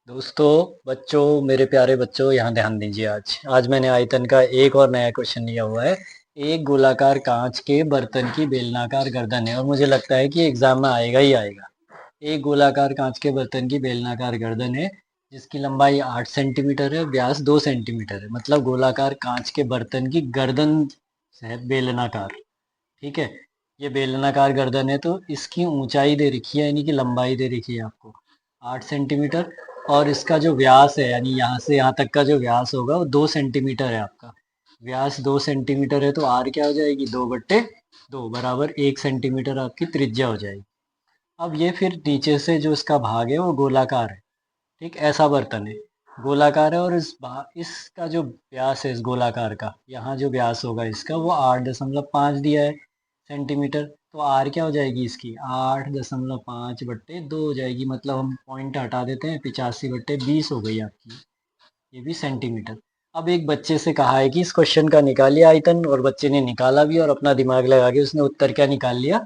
दोस्तों, बच्चों, मेरे प्यारे बच्चों, यहाँ ध्यान दीजिए। आज आज मैंने आयतन का एक और नया क्वेश्चन लिया हुआ है। एक गोलाकार कांच के बर्तन की बेलनाकार गर्दन है, और मुझे लगता है कि एग्जाम में आएगा ही आएगा। एक गोलाकार कांच के बर्तन की बेलनाकार गर्दन है, जिसकी लंबाई 8 सेंटीमीटर है, व्यास 2 सेंटीमीटर है। मतलब गोलाकार कांच के बर्तन की गर्दन है बेलनाकार। ठीक है। ये बेलनाकार गर्दन है, तो इसकी ऊंचाई दे रखी है, यानी कि लंबाई दे रखी है आपको 8 सेंटीमीटर। और इसका जो व्यास है, यानी यहाँ से यहाँ तक का जो व्यास होगा वो 2 सेंटीमीटर है। आपका व्यास 2 सेंटीमीटर है, तो आर क्या हो जाएगी? 2/2 बराबर 1 सेंटीमीटर आपकी त्रिज्या हो जाएगी। अब ये फिर नीचे से जो इसका भाग है वो गोलाकार है। ठीक, ऐसा बर्तन है, गोलाकार है। और इसका जो व्यास है इस गोलाकार का, यहाँ जो व्यास होगा इसका वो 8.5 दिया है सेंटीमीटर। तो आर क्या हो जाएगी इसकी? 8.5/2 हो जाएगी। मतलब हम पॉइंट हटा देते हैं, 85/20 हो गई आपकी, ये भी सेंटीमीटर। अब एक बच्चे से कहा है कि इस क्वेश्चन का निकालिए आयतन, और बच्चे ने निकाला भी, और अपना दिमाग लगा के उसने उत्तर क्या निकाल लिया?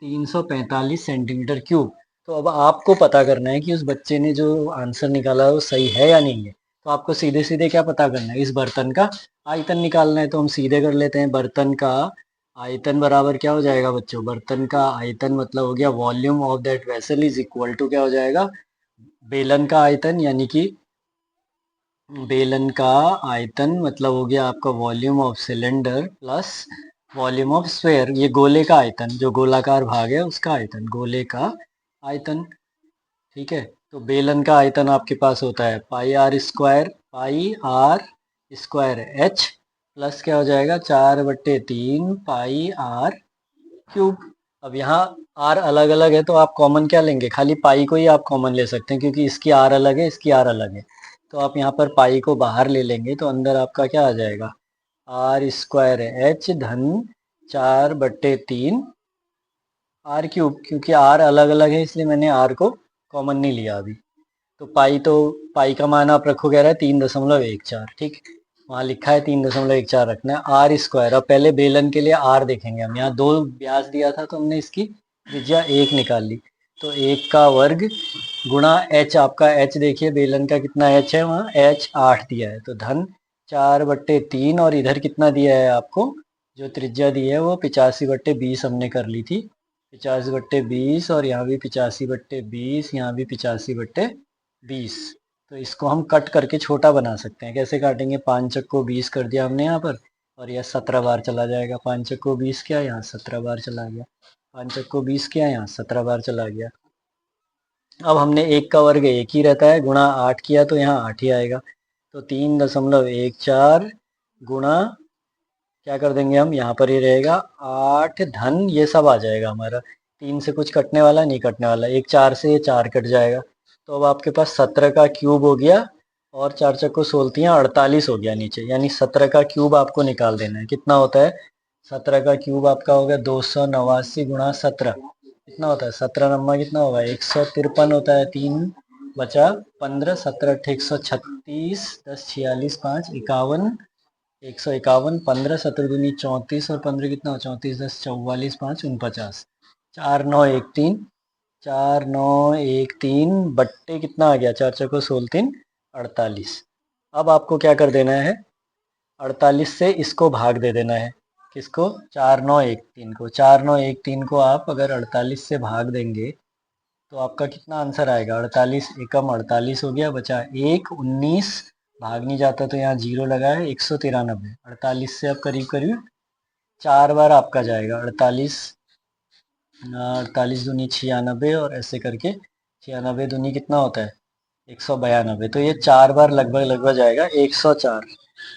345 सेंटीमीटर क्यूब। तो अब आपको पता करना है कि उस बच्चे ने जो आंसर निकाला है वो सही है या नहीं है। तो आपको सीधे सीधे क्या पता करना है? इस बर्तन का आयतन निकालना है। तो हम सीधे कर लेते हैं। बर्तन का आयतन बराबर क्या हो जाएगा बच्चों? बर्तन का आयतन मतलब हो गया volume of that vessel is equal to क्या हो जाएगा? बेलन का आयतन, यानी कि बेलन का आयतन मतलब हो गया आपका volume of cylinder plus volume of sphere. ये गोले का आयतन, जो गोलाकार भाग है उसका आयतन, गोले का आयतन। ठीक है। तो बेलन का आयतन आपके पास होता है पाई आर एच प्लस क्या हो जाएगा? 4/3 पाई आर क्यूब। अब यहाँ आर अलग अलग है, तो आप कॉमन क्या लेंगे? खाली पाई को ही आप कॉमन ले सकते हैं, क्योंकि इसकी आर अलग है, इसकी आर अलग है। तो आप यहाँ पर पाई को बाहर ले लेंगे, तो अंदर आपका क्या आ जाएगा? r² धन 4/3 r³। क्योंकि आर अलग अलग है, इसलिए मैंने आर को कॉमन नहीं लिया अभी। तो पाई का मान आप रखो, कह रहा है 3.14। ठीक, वहाँ लिखा है 3.14 रखना है। r², अब पहले बेलन के लिए आर देखेंगे हम। यहाँ 2 व्यास दिया था, तो हमने इसकी त्रिज्या 1 निकाल ली। तो 1 का वर्ग गुणा एच, आपका एच देखिए बेलन का कितना एच है, वहाँ एच 8 दिया है, तो धन 4/3। और इधर कितना दिया है आपको? जो त्रिज्या दी है वो 85/20 हमने कर ली थी। 85/20, और यहाँ भी 85/20, यहाँ भी 85/20। तो इसको हम कट करके छोटा बना सकते हैं। कैसे काटेंगे? 5 चक्को 20 कर दिया हमने यहाँ पर, और यह 17 बार चला जाएगा। 5 चक्को 20 क्या, यहाँ 17 बार चला गया। 5 चक्को 20 क्या, यहाँ 17 बार चला गया। अब हमने 1 का वर्ग 1 ही रहता है, गुणा 8 किया तो यहाँ 8 ही आएगा। तो 3.14 गुणा क्या कर देंगे हम? यहाँ पर ही रहेगा 8 धन, ये सब आ जाएगा हमारा। 3 से कुछ कटने वाला नहीं, कटने वाला। 1 4 से ये 4 कट जाएगा। तो अब आपके पास 17 का क्यूब हो गया, और 4 चक्को 16 48 हो गया नीचे। यानी 17 का क्यूब आपको निकाल देना है। कितना होता है? 17 का क्यूब आपका हो गया 289 गुणा 17। कितना होता है? 17 नंबर कितना होगा? 153 होता है। 3 बचा 15, 17 अट्ठे 136, 10 46 5 51, 151, 15 17 दूनी 34, और 15 कितना हो? 34 10 44 5 49, 4913, 4913 बट्टे कितना आ गया? 4 चौको 16 3 48। अब आपको क्या कर देना है? 48 से इसको भाग दे देना है। किसको? 4913 को। 4913 को आप अगर 48 से भाग देंगे, तो आपका कितना आंसर आएगा? 48 एकम 48 हो गया, बचा 1 19, भाग नहीं जाता तो यहाँ 0 लगा है, 193। 48 से अब करीब करीब 4 बार आपका जाएगा। 48, 48 दूनी 96, और ऐसे करके 96 दूनी कितना होता है? 192। तो ये 4 बार लगभग लगभग जाएगा। 104,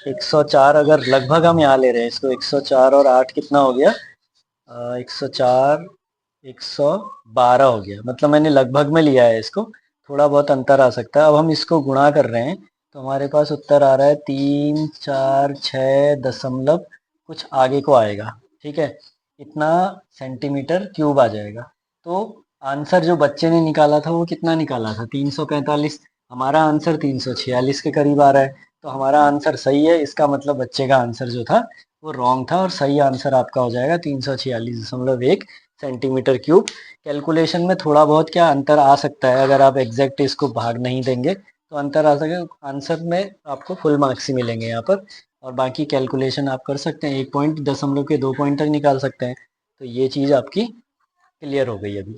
104 अगर लगभग हम यहाँ ले रहे हैं इसको, 104 और 8 कितना हो गया? 104, 112 हो गया। मतलब मैंने लगभग में लिया है इसको, थोड़ा बहुत अंतर आ सकता है। अब हम इसको गुणा कर रहे हैं, तो हमारे पास उत्तर आ रहा है 346 कुछ आगे को आएगा। ठीक है, इतना सेंटीमीटर क्यूब आ जाएगा। तो आंसर जो बच्चे ने निकाला था वो कितना निकाला था? 345। हमारा आंसर 346 के करीब आ रहा है। तो हमारा आंसर सही है। इसका मतलब बच्चे का आंसर जो था वो रॉन्ग था, और सही आंसर आपका हो जाएगा 346.1 सेंटीमीटर क्यूब। कैलकुलेशन में थोड़ा बहुत क्या अंतर आ सकता है, अगर आप एग्जैक्ट इसको भाग नहीं देंगे तो अंतर आ सके, आंसर में आपको फुल मार्क्स ही मिलेंगे यहाँ पर। और बाकी कैलकुलेशन आप कर सकते हैं, 1 पॉइंट दशमलव के 2 पॉइंट तक निकाल सकते हैं। तो ये चीज़ आपकी क्लियर हो गई अभी।